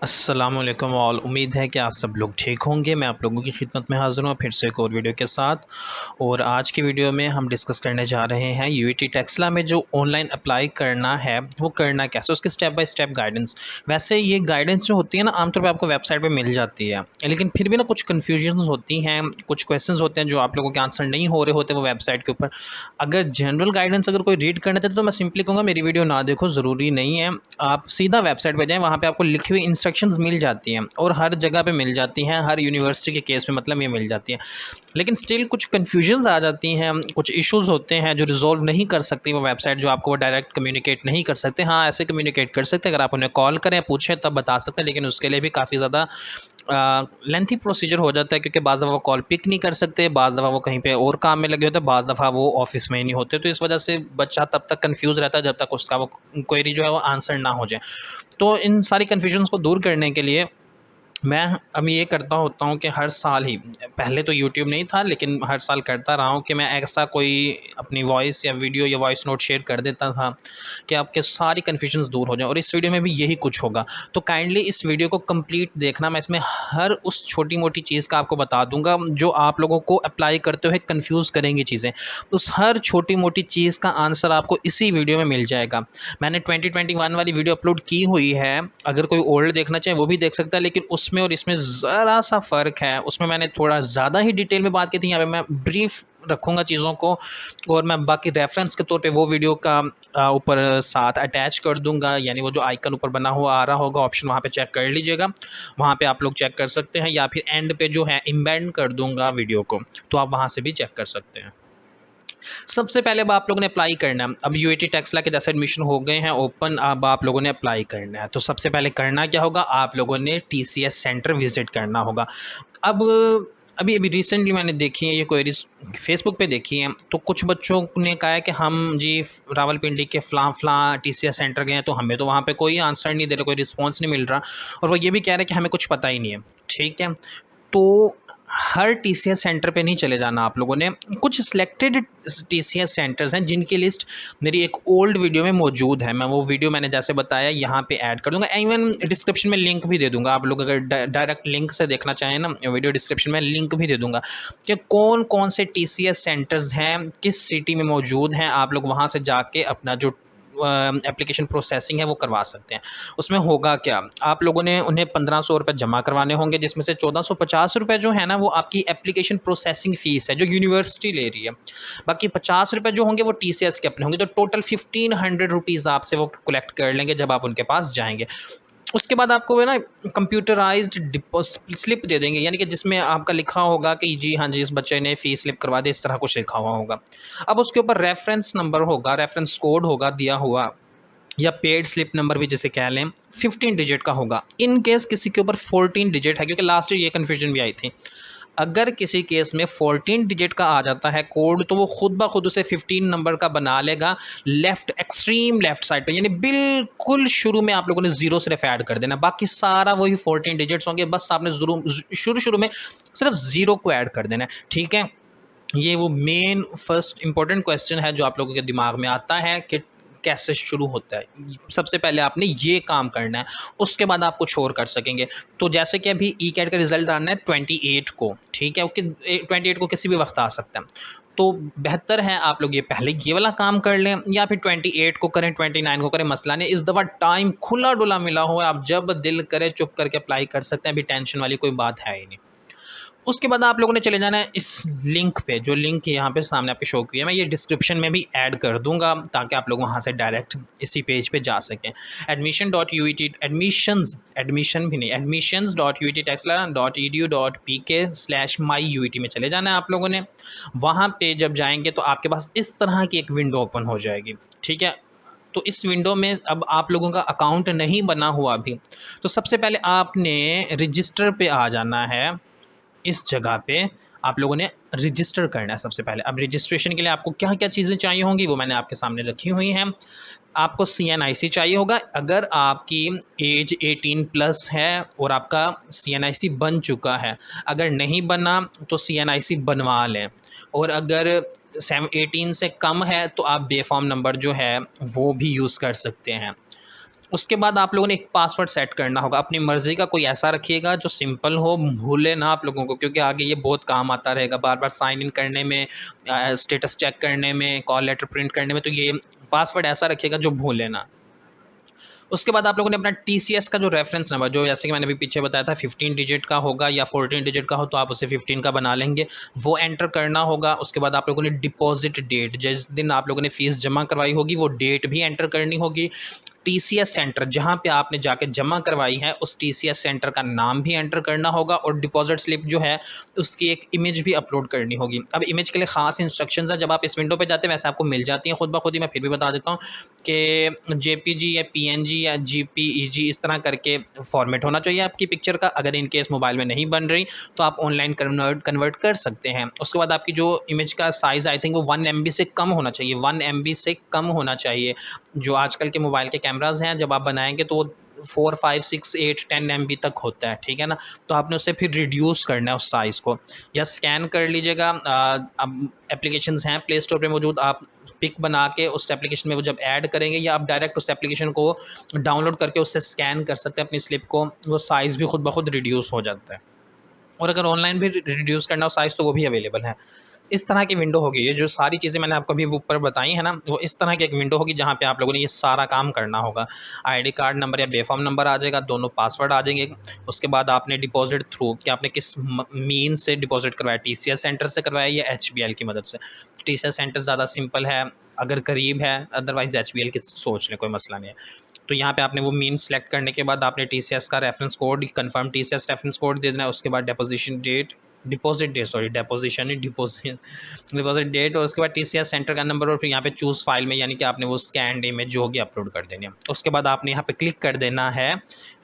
अस्सलामुअलैकुम ऑल। उम्मीद है कि आप सब लोग ठीक होंगे। मैं आप लोगों की खिदमत में हाज़िर हूँ फिर से एक और वीडियो के साथ। और आज की वीडियो में हम डिस्कस करने जा रहे हैं यूईटी टेक्सला में जो ऑनलाइन अप्लाई करना है वो करना कैसे, उसके स्टेप बाय स्टेप गाइडेंस। वैसे ये गाइडेंस जो होती है ना, आमतौर पर आपको वेबसाइट पर मिल जाती है, लेकिन फिर भी ना कुछ कन्फ्यूजन होती हैं, कुछ क्वेश्चन होते हैं जो आप लोगों के आंसर नहीं हो रहे होते वो वेबसाइट के ऊपर। अगर जनरल गाइडेंस अगर कोई रीड करना चाहते तो मैं सिंपली कहूँगा मेरी वीडियो ना देखो, ज़रूरी नहीं है। आप सीधा वेबसाइट पे जाएँ, वहाँ पे आपको लिखी हुई इंस्ट्रक्शंस मिल जाती हैं और हर जगह पे मिल जाती हैं, हर यूनिवर्सिटी के केस में मतलब ये मिल जाती हैं। लेकिन स्टिल कुछ कन्फ्यूजन्स आ जाती हैं, कुछ इश्यूज़ होते हैं जो रिज़ॉल्व नहीं कर सकती वो वेबसाइट, जो आपको वो डायरेक्ट कम्युनिकेट नहीं कर सकते। हाँ, ऐसे कम्युनिकेट कर सकते हैं, अगर आप उन्हें कॉल करें, पूछें तब बता सकते हैं, लेकिन उसके लिए भी काफ़ी ज़्यादा लेंथी प्रोसीजर हो जाता है, क्योंकि बाज़ दफ़ा वो कॉल पिक नहीं कर सकते, बाज़ दफ़ा वो कहीं पे और काम में लगे होते हैं, बाज़ दफ़ा वो ऑफ़िस में ही नहीं होते। तो इस वजह से बच्चा तब तक कन्फ्यूज़ रहता है जब तक उसका वो क्वेरी जो है वो आंसर ना हो जाए। तो इन सारी कन्फ्यूजन्स को दूर करने के लिए मैं अब ये करता होता हूँ कि हर साल ही, पहले तो यूट्यूब नहीं था लेकिन हर साल करता रहा हूँ कि मैं ऐसा कोई अपनी वॉइस या वीडियो या वॉइस नोट शेयर कर देता था कि आपके सारी कन्फ्यूजन्स दूर हो जाएं। और इस वीडियो में भी यही कुछ होगा, तो काइंडली इस वीडियो को कंप्लीट देखना। मैं इसमें हर उस छोटी मोटी चीज़ का आपको बता दूंगा जो आप लोगों को अप्लाई करते हुए कन्फ्यूज़ करेंगी चीज़ें। उस हर छोटी मोटी चीज़ का आंसर आपको इसी वीडियो में मिल जाएगा। मैंने 2021 वाली वीडियो अपलोड की हुई है, अगर कोई ओल्ड देखना चाहे वो भी देख सकता है, लेकिन उसमें और इसमें ज़रा सा फ़र्क है। उसमें मैंने थोड़ा ज़्यादा ही डिटेल में बात की थी, यहाँ पे मैं ब्रीफ रखूँगा चीज़ों को, और मैं बाकी रेफरेंस के तौर पे वो वीडियो का ऊपर साथ अटैच कर दूँगा, यानी वो जो आइकन ऊपर बना हुआ आ रहा होगा ऑप्शन, वहाँ पे चेक कर लीजिएगा। वहाँ पे आप लोग चेक कर सकते हैं, या फिर एंड पे जो है एम्बेड कर दूँगा वीडियो को, तो आप वहाँ से भी चेक कर सकते हैं। सबसे पहले अब आप लोगों ने अप्लाई करना है। अब यूएटी टेक्सला के जैसे एडमिशन हो गए हैं ओपन, अब आप लोगों ने अप्लाई करना है। तो सबसे पहले करना क्या होगा, आप लोगों ने टीसीएस सेंटर विजिट करना होगा। अब अभी अभी रिसेंटली मैंने देखी है ये क्वेरीज, फेसबुक पे देखी हैं, तो कुछ बच्चों ने कहा है कि हम जी रावलपिंडी के फ़लाँ टीसीएस सेंटर गए हैं, तो हमें तो वहाँ पे कोई आंसर नहीं दे रहा, कोई रिस्पॉन्स नहीं मिल रहा, और वो ये भी कह रहे हैं कि हमें कुछ पता ही नहीं है। ठीक है, तो हर टीसीएस सेंटर पे नहीं चले जाना आप लोगों ने। कुछ सिलेक्टेड टीसीएस सेंटर्स हैं जिनकी लिस्ट मेरी एक ओल्ड वीडियो में मौजूद है। मैं वो वीडियो मैंने जैसे बताया यहाँ पे ऐड कर दूंगा, इवन डिस्क्रिप्शन में लिंक भी दे दूंगा। आप लोग अगर डायरेक्ट लिंक से देखना चाहें ना, वीडियो डिस्क्रिप्शन में लिंक भी दे दूंगा कि कौन कौन से टीसीएस सेंटर्स हैं, किस सिटी में मौजूद हैं। आप लोग वहाँ से जाके अपना जो एप्लीकेशन प्रोसेसिंग है वो करवा सकते हैं। उसमें होगा क्या, आप लोगों ने उन्हें 1500 रुपये जमा करवाने होंगे, जिसमें से 1450 रुपये जो है ना वो आपकी एप्लीकेशन प्रोसेसिंग फ़ीस है जो यूनिवर्सिटी ले रही है। बाकी 50 रुपये जो होंगे वो टीसीएस के अपने होंगे, तो टोटल 1500 रुपीज़ आपसे वो कलेक्ट कर लेंगे जब आप उनके पास जाएंगे। उसके बाद आपको है ना कंप्यूटराइज्ड स्लिप दे देंगे, यानी कि जिसमें आपका लिखा होगा कि जी हाँ जी इस बच्चे ने फ़ी स्लिप करवा दी, इस तरह कुछ लिखा हुआ होगा। अब उसके ऊपर रेफरेंस नंबर होगा, रेफरेंस कोड होगा दिया हुआ, या पेड स्लिप नंबर भी जिसे कह लें, 15 डिजिट का होगा। इन केस किसी के ऊपर 14 डिजिट है, क्योंकि लास्ट ईयर ये कन्फ्यूजन भी आई थी, अगर किसी केस में 14 डिजिट का आ जाता है कोड, तो वो खुद ब खुद उसे 15 नंबर का बना लेगा लेफ्ट एक्सट्रीम लेफ्ट साइड पे, यानी बिल्कुल शुरू में आप लोगों ने जीरो सिर्फ ऐड कर देना, बाकी सारा वही 14 डिजिट्स होंगे, बस आपने शुरू शुरू में सिर्फ ज़ीरो को ऐड कर देना है। ठीक है, ये वो मेन फर्स्ट इंपॉर्टेंट क्वेश्चन है जो आप लोगों के दिमाग में आता है कि कैसे शुरू होता है। सबसे पहले आपने ये काम करना है, उसके बाद आप कुछ और कर सकेंगे। तो जैसे कि अभी ई कैट का रिजल्ट आना है 28 को, ठीक है, 28 को किसी भी वक्त आ सकता है, तो बेहतर है आप लोग ये पहले ये वाला काम कर लें, या फिर 28 को करें, 29 को करें, मसला नहीं। इस दफ़ा टाइम खुला डुला मिला हुआ है, आप जब दिल करे चुप करके अप्लाई कर सकते हैं, अभी टेंशन वाली कोई बात है ही नहीं। उसके बाद आप लोगों ने चले जाना है इस लिंक पे, जो लिंक यहाँ पे सामने आपके शो की है, मैं ये डिस्क्रिप्शन में भी ऐड कर दूंगा ताकि आप लोग वहाँ से डायरेक्ट इसी पेज पे जा सकें। एडमिशन भी नहीं, admissions.uittexla.edu.pk/myuit में चले जाना है आप लोगों ने। वहाँ पे जब जाएंगे तो आपके पास इस तरह की एक विंडो ओपन हो जाएगी। ठीक है, तो इस विंडो में अब आप लोगों का अकाउंट नहीं बना हुआ अभी, तो सबसे पहले आपने रजिस्टर पे आ जाना है। इस जगह पे आप लोगों ने रजिस्टर करना है सबसे पहले। अब रजिस्ट्रेशन के लिए आपको क्या क्या चीज़ें चाहिए होंगी वो मैंने आपके सामने रखी हुई हैं। आपको CNIC चाहिए होगा, अगर आपकी एज 18 प्लस है और आपका CNIC बन चुका है। अगर नहीं बना तो CNIC बनवा लें, और अगर 18 से कम है तो आप बेफॉर्म नंबर जो है वो भी यूज़ कर सकते हैं। उसके बाद आप लोगों ने एक पासवर्ड सेट करना होगा, अपनी मर्ज़ी का कोई ऐसा रखिएगा जो सिंपल हो, भूले ना आप लोगों को, क्योंकि आगे ये बहुत काम आता रहेगा बार बार साइन इन करने में, स्टेटस चेक करने में, कॉल लेटर प्रिंट करने में। तो ये पासवर्ड ऐसा रखिएगा जो भूले ना। उसके बाद आप लोगों ने अपना टीसीएस का जो रेफरेंस नंबर, जो जैसे कि मैंने अभी पीछे बताया था 15 डिजिट का होगा या 14 डिजिट का हो तो आप उसे 15 का बना लेंगे, वो एंटर करना होगा। उसके बाद आप लोगों ने डिपॉजिट डेट, जिस दिन आप लोगों ने फ़ीस जमा करवाई होगी वो डेट भी एंटर करनी होगी। टीसीएस सेंटर जहाँ पे आपने जाके जमा करवाई है उस टीसीएस सेंटर का नाम भी एंटर करना होगा, और डिपॉजिट स्लिप जो है उसकी एक इमेज भी अपलोड करनी होगी। अब इमेज के लिए ख़ास इंस्ट्रक्शंस है, जब आप इस विंडो पे जाते हैं वैसे आपको मिल जाती हैं खुद ब खुद ही, मैं फिर भी बता देता हूँ कि जेपीजी या पीएनजी या जीपीईजी इस तरह करके फॉर्मेट होना चाहिए आपकी पिक्चर का। अगर इन केस मोबाइल में नहीं बन रही तो आप ऑनलाइन कन्वर्ट कर सकते हैं। उसके बाद आपकी जो इमेज का साइज़ आई थिंक वो 1 MB से कम होना चाहिए, 1 MB से कम होना चाहिए। जो आजकल के मोबाइल के कैमराज़ हैं जब आप बनाएंगे तो वो 4, 5, 6, 8, 10 MB तक होता है, ठीक है ना। तो आपने उसे फिर रिड्यूस करना है उस साइज़ को, या स्कैन कर लीजिएगा। अब एप्लीकेशंस हैं प्ले स्टोर पे मौजूद, आप पिक बना के उस एप्लीकेशन में वो जब ऐड करेंगे, या आप डायरेक्ट उस एप्लीकेशन को डाउनलोड करके उससे स्कैन कर सकते हैं अपनी स्लिप को, वो साइज़ भी खुद ब खुद रिड्यूस हो जाता है। और अगर ऑनलाइन भी रिड्यूस करना हो साइज़ तो वो भी अवेलेबल है। इस तरह की विंडो होगी, ये जो सारी चीज़ें मैंने आपको अभी ऊपर बताई हैं ना, वो इस तरह की एक विंडो होगी जहाँ पे आप लोगों ने ये सारा काम करना होगा। आईडी कार्ड नंबर या बेफॉर्म नंबर आ जाएगा, दोनों पासवर्ड आ जाएंगे। उसके बाद आपने डिपॉजिट थ्रू कि आपने किस मीन से डिपॉजिट करवाया, टीसीएस सेंटर से करवाया या एचबीएल की मदद से। टीसीएस सेंटर ज़्यादा सिंपल है अगर करीब है, अदरवाइज़ एचबीएल की सोच लें, कोई मसला नहीं है। तो यहाँ पे आपने वो मीन सेलेक्ट करने के बाद आपने टीसीएस का reference code, confirm TCS reference code दे देना है। उसके बाद डिपॉजिट डेट, सॉरी डिपोजिशन नहीं डिपोजिट डिपॉजिट डेट, और उसके बाद टीसीएस सेंटर का नंबर, और फिर यहाँ पे चूज़ फाइल में यानी कि आपने वो स्कैन्ड इमेज जो होगी अपलोड कर देनी है। उसके बाद आपने यहाँ पे क्लिक कर देना है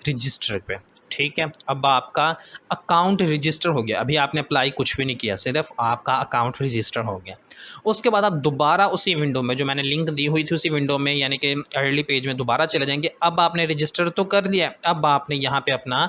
रजिस्टर पे, ठीक है। अब आपका अकाउंट रजिस्टर हो गया, अभी आपने अप्लाई कुछ भी नहीं किया, सिर्फ आपका अकाउंट रजिस्टर हो गया। उसके बाद आप दोबारा उसी विंडो में जो मैंने लिंक दी हुई थी उसी विंडो में यानी कि अर्ली पेज में दोबारा चले जाएंगे। अब आपने रजिस्टर तो कर लिया, अब आपने यहाँ पे अपना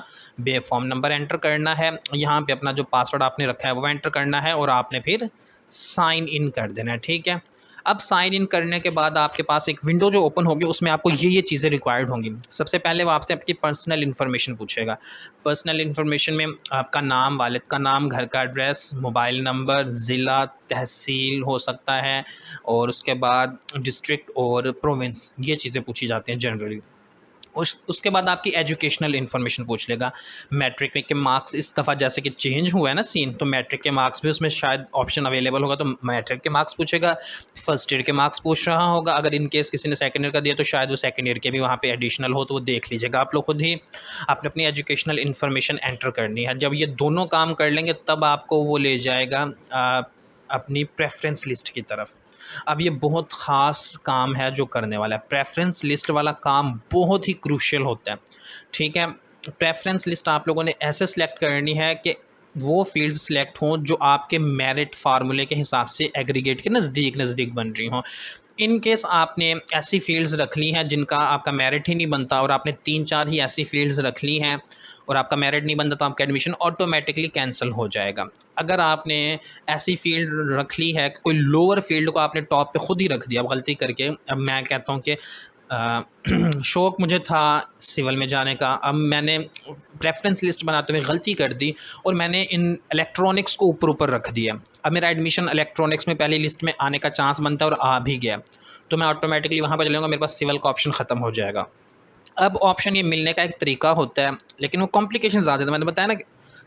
फॉर्म नंबर एंटर करना है, यहाँ पे अपना जो पासवर्ड आपने रखा है वो एंटर करना है, और आपने फिर साइन इन कर देना है, ठीक है। अब साइन इन करने के बाद आपके पास एक विंडो जो ओपन होगी उसमें आपको ये चीज़ें रिक्वायर्ड होंगी। सबसे पहले वो आपसे आपकी पर्सनल इन्फॉर्मेशन पूछेगा। पर्सनल इन्फॉर्मेशन में आपका नाम, वालिद का नाम, घर का एड्रेस, मोबाइल नंबर, ज़िला, तहसील हो सकता है, और उसके बाद डिस्ट्रिक्ट और प्रोविंस, ये चीज़ें पूछी जाती हैं जनरली। उसके बाद आपकी एजुकेशनल इन्फॉर्मेशन पूछ लेगा। मैट्रिक के मार्क्स इस दफ़ा जैसे कि चेंज हुआ है ना सीन, तो मैट्रिक के मार्क्स भी उसमें शायद ऑप्शन अवेलेबल होगा, तो मैट्रिक के मार्क्स पूछेगा। फर्स्ट ईयर के मार्क्स पूछ रहा होगा, अगर इन केस किसी ने सेकंड ईयर का दिया तो शायद वो सेकंड ईयर के भी वहाँ पे एडिशनल हो, तो वो देख लीजिएगा आप लोग खुद ही। आपने अपनी एजुकेशनल इन्फॉर्मेशन एंटर करनी है। जब ये दोनों काम कर लेंगे तब आपको वो ले जाएगा अपनी प्रेफरेंस लिस्ट की तरफ। अब ये बहुत ख़ास काम है जो करने वाला है, प्रेफरेंस लिस्ट वाला काम बहुत ही क्रूशियल होता है, ठीक है। प्रेफरेंस लिस्ट आप लोगों ने ऐसे सेलेक्ट करनी है कि वो फील्ड सेलेक्ट हों जो आपके मेरिट फार्मूले के हिसाब से एग्रीगेट के नज़दीक बन रही हों। इन केस आपने ऐसी फील्ड्स रख ली हैं जिनका आपका मेरिट ही नहीं बनता, और आपने 3-4 ही ऐसी फील्ड्स रख ली हैं और आपका मेरिट नहीं बनता, तो आपका एडमिशन ऑटोमेटिकली कैंसिल हो जाएगा। अगर आपने ऐसी फील्ड रख ली है कोई लोअर फील्ड को आपने टॉप पे खुद ही रख दिया अब गलती करके, अब मैं कहता हूँ कि शौक़ मुझे था सिविल में जाने का, अब मैंने प्रेफरेंस लिस्ट बनाते हुए गलती कर दी और मैंने इन इलेक्ट्रॉनिक्स को ऊपर रख दिया। अब मेरा एडमिशन इलेक्ट्रॉनिक्स में पहली लिस्ट में आने का चांस बनता है और आ भी गया, तो मैं ऑटोमेटिकली वहाँ पर चलूँगा, मेरे पास सिविल का ऑप्शन ख़त्म हो जाएगा। अब ऑप्शन ये मिलने का एक तरीका होता है, लेकिन वो कॉम्प्लिकेशन ज़्यादा है। मैंने बताया ना,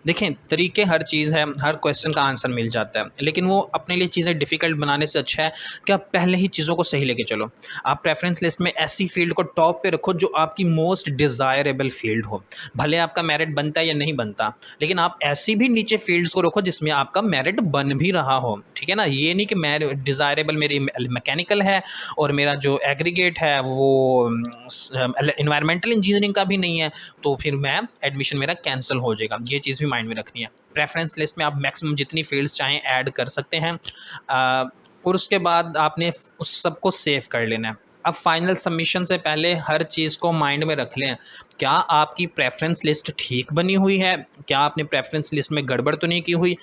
देखें तरीके हर चीज़ है, हर क्वेश्चन का आंसर मिल जाता है, लेकिन वो अपने लिए चीज़ें डिफ़िकल्ट बनाने से अच्छा है कि आप पहले ही चीज़ों को सही लेके चलो। आप प्रेफरेंस लिस्ट में ऐसी फील्ड को टॉप पे रखो जो आपकी मोस्ट डिज़ायरेबल फील्ड हो, भले आपका मेरिट बनता है या नहीं बनता, लेकिन आप ऐसी भी नीचे फील्ड्स को रखो जिसमें आपका मेरिट बन भी रहा हो, ठीक है ना। ये नहीं कि मैं डिज़ायरेबल मेरी मैकेनिकल है और मेरा जो एग्रीगेट है वो इन्वायरमेंटल इंजीनियरिंग का भी नहीं है, तो फिर मैं एडमिशन मेरा कैंसिल हो जाएगा। ये चीज़ भी माइंड में रखनी है। प्रेफरेंस लिस्ट में आप मैक्सिमम जितनी फील्ड्स चाहें ऐड कर सकते हैं, और उसके बाद आपने उस सबको सेव कर लेना है। अब फाइनल सबमिशन से पहले हर चीज़ को माइंड में रख लें, क्या आपकी प्रेफरेंस लिस्ट ठीक बनी हुई है, क्या आपने प्रेफरेंस लिस्ट में गड़बड़ तो नहीं की हुई।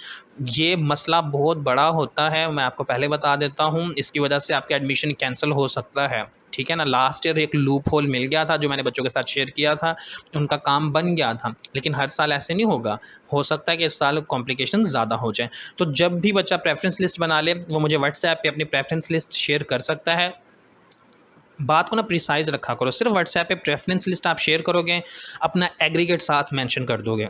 ये मसला बहुत बड़ा होता है, मैं आपको पहले बता देता हूँ, इसकी वजह से आपका एडमिशन कैंसिल हो सकता है। ठीक है ना। लास्ट ईयर एक लूप होल मिल गया था जो मैंने बच्चों के साथ शेयर किया था, उनका काम बन गया था, लेकिन हर साल ऐसे नहीं होगा। हो सकता है कि इस साल कॉम्प्लिकेशन ज़्यादा हो जाए। तो जब भी बच्चा प्रेफरेंस लिस्ट बना ले, वो मुझे व्हाट्सएप पे अपनी प्रेफरेंस लिस्ट शेयर कर सकता है। बात को ना प्रिसाइज रखा करो, सिर्फ व्हाट्सएप पे प्रेफरेंस लिस्ट आप शेयर करोगे, अपना एग्रीगेट साथ मेंशन कर दोगे,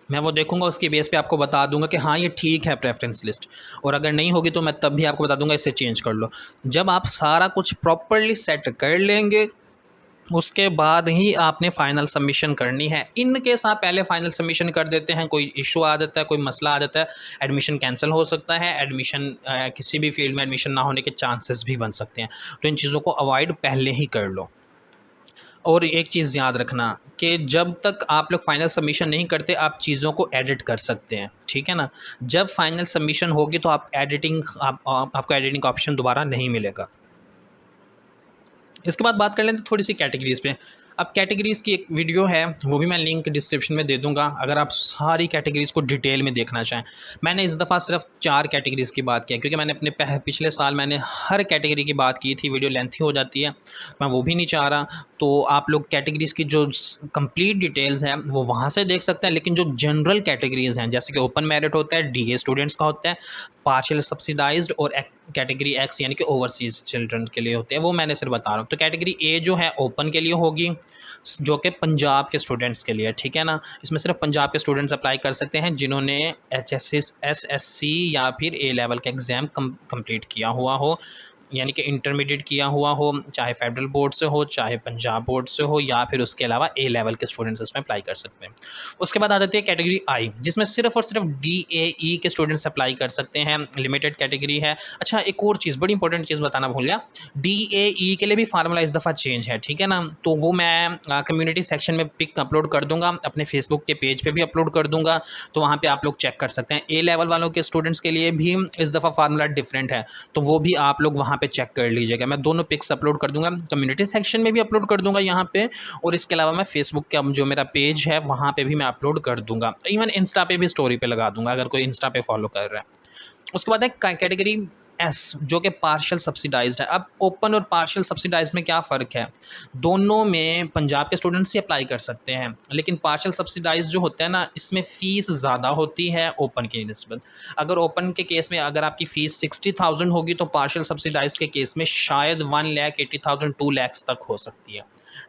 मैं वो देखूंगा, उसके बेस पे आपको बता दूंगा कि हाँ ये ठीक है प्रेफरेंस लिस्ट, और अगर नहीं होगी तो मैं तब भी आपको बता दूंगा इसे चेंज कर लो। जब आप सारा कुछ प्रॉपरली सेट कर लेंगे, उसके बाद ही आपने फाइनल सबमिशन करनी है। इन केस आप पहले फाइनल सबमिशन कर देते हैं, कोई इशू आ जाता है, कोई मसला आ जाता है, एडमिशन कैंसिल हो सकता है, एडमिशन किसी भी फील्ड में एडमिशन ना होने के चांसेस भी बन सकते हैं। तो इन चीज़ों को अवॉइड पहले ही कर लो। और एक चीज़ याद रखना कि जब तक आप लोग फाइनल सबमिशन नहीं करते, आप चीज़ों को एडिट कर सकते हैं, ठीक है ना। जब फाइनल सबमिशन होगी तो आपको एडिटिंग का ऑप्शन दोबारा नहीं मिलेगा। इसके बाद बात कर लें तो थोड़ी सी कैटेगरीज़ पे। अब कैटेगरीज़ की एक वीडियो है, वो भी मैं लिंक डिस्क्रिप्शन में दे दूंगा, अगर आप सारी कैटेगरीज़ को डिटेल में देखना चाहें। मैंने इस दफ़ा सिर्फ 4 कैटेगरीज़ की बात की है, क्योंकि मैंने अपने पिछले साल मैंने हर कैटेगरी की बात की थी, वीडियो लेंथी हो जाती है, मैं वो भी नहीं चाह रहा। तो आप लोग कैटेगरीज़ की जो कंप्लीट डिटेल्स हैं वो वहाँ से देख सकते हैं, लेकिन जो जनरल कैटेगरीज़ हैं, जैसे कि ओपन मेरिट होता है, डीए स्टूडेंट्स का होता है, पार्शियल सब्सिडाइज्ड और कैटेगरी एक्स यानी कि ओवरसीज़ चिल्ड्रन के लिए होते हैं, वो मैंने सिर्फ बता रहा हूँ। तो कैटेगरी ए जो है ओपन के लिए होगी, जो कि पंजाब के स्टूडेंट्स के लिए, ठीक है ना। इसमें सिर्फ पंजाब के स्टूडेंट्स अप्लाई कर सकते हैं जिन्होंने HSC या फिर ए लेवल का एग्ज़ाम कंप्लीट किया हुआ हो, यानी कि इंटरमीडिएट किया हुआ हो, चाहे फेडरल बोर्ड से हो, चाहे पंजाब बोर्ड से हो, या फिर उसके अलावा ए लेवल के स्टूडेंट्स इसमें अप्लाई कर सकते हैं। उसके बाद आ जाती है कैटेगरी आई, जिसमें सिर्फ और सिर्फ DAE के स्टूडेंट्स अप्लाई कर सकते हैं, लिमिटेड कैटेगरी है। अच्छा, एक और चीज़, बड़ी इंपॉर्टेंट चीज़ बताना भूल गया, DAE के लिए भी फार्मूला इस दफ़ा चेंज है, ठीक है ना। तो वो मैं कम्युनिटी सेक्शन में पिक अपलोड कर दूंगा, अपने फेसबुक के पेज पे भी अपलोड कर दूंगा, तो वहाँ पे आप लोग चेक कर सकते हैं। ए लेवल वालों के स्टूडेंट्स के लिए भी इस दफ़ा फार्मूला डिफरेंट है, तो वो भी आप लोग वहाँ पे चेक कर लीजिएगा। मैं दोनों पिक्स अपलोड कर दूंगा, कम्युनिटी सेक्शन में भी अपलोड कर दूंगा यहाँ पे, और इसके अलावा मैं फेसबुक का जो मेरा पेज है वहाँ पे भी मैं अपलोड कर दूंगा, इवन इंस्टा पे भी स्टोरी पे लगा दूंगा अगर कोई इंस्टा पे फॉलो कर रहा है। उसके बाद है कैटेगरी एस, जो कि पार्शियल सब्सिडाइज्ड है। अब ओपन और पार्शियल सब्सिडाइज्ड में क्या फ़र्क है, दोनों में पंजाब के स्टूडेंट्स ही अप्लाई कर सकते हैं, लेकिन पार्शियल सब्सिडाइज्ड जो होता है ना, इसमें फ़ीस ज़्यादा होती है ओपन की निस्बत। अगर ओपन के केस में अगर आपकी फ़ीस 60,000 होगी, तो पार्शियल सब्सिडाइज्ड के केस में शायद 1,80,000 2 लाख तक हो सकती है,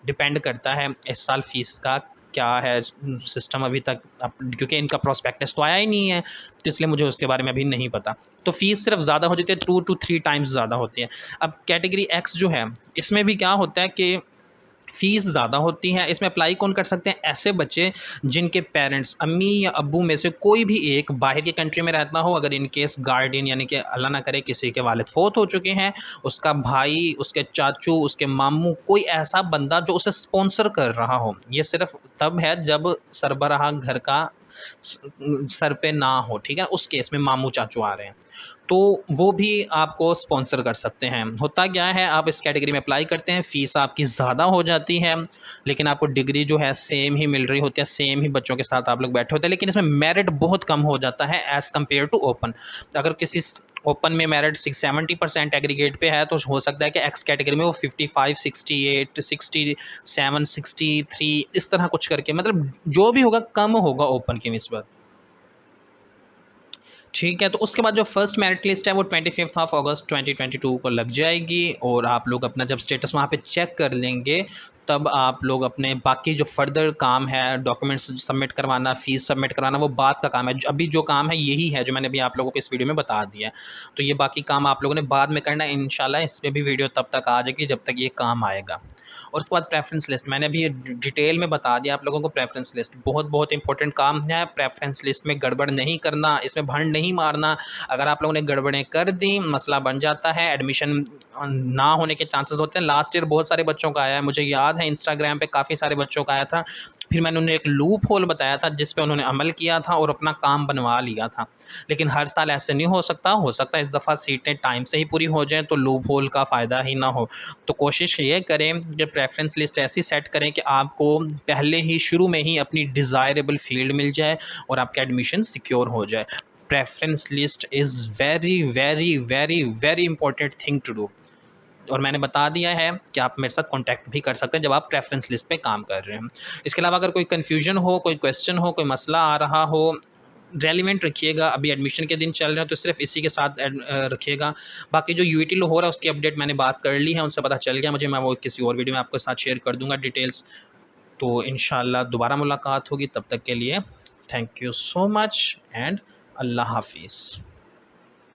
डिपेंड करता है इस साल फ़ीस का क्या है सिस्टम अभी तक, क्योंकि इनका प्रोस्पेक्टस तो आया ही नहीं है, तो इसलिए मुझे उसके बारे में अभी नहीं पता। तो फीस सिर्फ ज़्यादा हो जाती है, 2 to 3 टाइम्स ज़्यादा होती है। अब कैटेगरी एक्स जो है, इसमें भी क्या होता है कि फ़ीस ज़्यादा होती है। इसमें अप्लाई कौन कर सकते हैं, ऐसे बच्चे जिनके पेरेंट्स अम्मी या अब्बू में से कोई भी एक बाहर की कंट्री में रहता हो, अगर इन केस गार्डियन यानी कि अल्लाह ना करे किसी के वालिद फ़ौत हो चुके हैं, उसका भाई, उसके चाचू, उसके मामू, कोई ऐसा बंदा जो उसे स्पॉन्सर कर रहा हो। ये सिर्फ तब है जब सरबराह घर का सर पे ना हो, ठीक है, उस केस में मामू चाचू आ रहे हैं, तो वो भी आपको स्पॉन्सर कर सकते हैं। होता क्या है, आप इस कैटेगरी में अप्लाई करते हैं, फ़ीस आपकी ज़्यादा हो जाती है, लेकिन आपको डिग्री जो है सेम ही मिल रही होती है, सेम ही बच्चों के साथ आप लोग बैठे होते हैं, लेकिन इसमें मेरिट बहुत कम हो जाता है एज़ कम्पेयर टू ओपन। अगर किसी ओपन में मेरिट 70% एग्रीगेट पे है, तो हो सकता है कि एक्स कैटेगरी में वो 55, 68, 67, 63 इस तरह कुछ करके, मतलब जो भी होगा कम होगा ओपन की निस्बत, ठीक है। तो उसके बाद जो फर्स्ट मेरिट लिस्ट है वो 25 अगस्त 2022 को लग जाएगी, और आप लोग अपना जब स्टेटस वहाँ पे चेक कर लेंगे, तब आप लोग अपने बाकी जो फर्दर काम है, डॉक्यूमेंट्स सबमिट करवाना, फ़ीस सबमिट करवाना, वो बाद का काम है। अभी जो काम है यही है जो मैंने अभी आप लोगों को इस वीडियो में बता दिया है, तो ये बाकी काम आप लोगों ने बाद में करना है इंशाल्लाह। इस पर भी वीडियो तब तक आ जाएगी जब तक ये काम आएगा। और उसके बाद प्रेफरेंस लिस्ट, मैंने अभी डिटेल में बता दिया आप लोगों को। प्रेफरेंस लिस्ट बहुत बहुत इंपॉर्टेंट काम है, प्रेफरेंस लिस्ट में गड़बड़ नहीं करना, इसमें भंड नहीं मारना। अगर आप लोगों ने गड़बड़ें कर दी, मसला बन जाता है, एडमिशन ना होने के चांसेस होते हैं। लास्ट ईयर बहुत सारे बच्चों का आया है, मुझे याद है इंस्टाग्राम पे काफ़ी सारे बच्चों का आया था, फिर मैंने उन्हें एक लूप होल बताया था जिस पे उन्होंने अमल किया था और अपना काम बनवा लिया था। लेकिन हर साल ऐसे नहीं हो सकता, हो सकता है इस दफ़ा सीटें टाइम से ही पूरी हो जाएं तो लूप होल का फ़ायदा ही ना हो। तो कोशिश ये करें कि प्रेफरेंस लिस्ट ऐसी सेट करें कि आपको पहले ही शुरू में ही अपनी डिज़ायरेबल फील्ड मिल जाए और आपका एडमिशन सिक्योर हो जाए। Preference list is very very very very important thing to do. और मैंने बता दिया है कि आप मेरे साथ कॉन्टैक्ट भी कर सकते हैं जब आप प्रेफरेंस लिस्ट पे काम कर रहे हैं। इसके अलावा अगर कोई कन्फ्यूजन हो, कोई क्वेश्चन हो, कोई मसला आ रहा हो, रेलिवेंट रखिएगा। अभी एडमिशन के दिन चल रहे हैं तो सिर्फ इसी के साथ रखिएगा। बाकी जो यूईटी लो हो रहा है उसकी अपडेट मैंने बात कर ली है, उनसे पता चल गया मुझे, मैं वो किसी और वीडियो में आपके साथ शेयर कर दूंगा डिटेल्स। तो इंशाल्लाह दोबारा मुलाकात होगी, तब तक के लिए thank you so much and अल्लाह हाफिज़।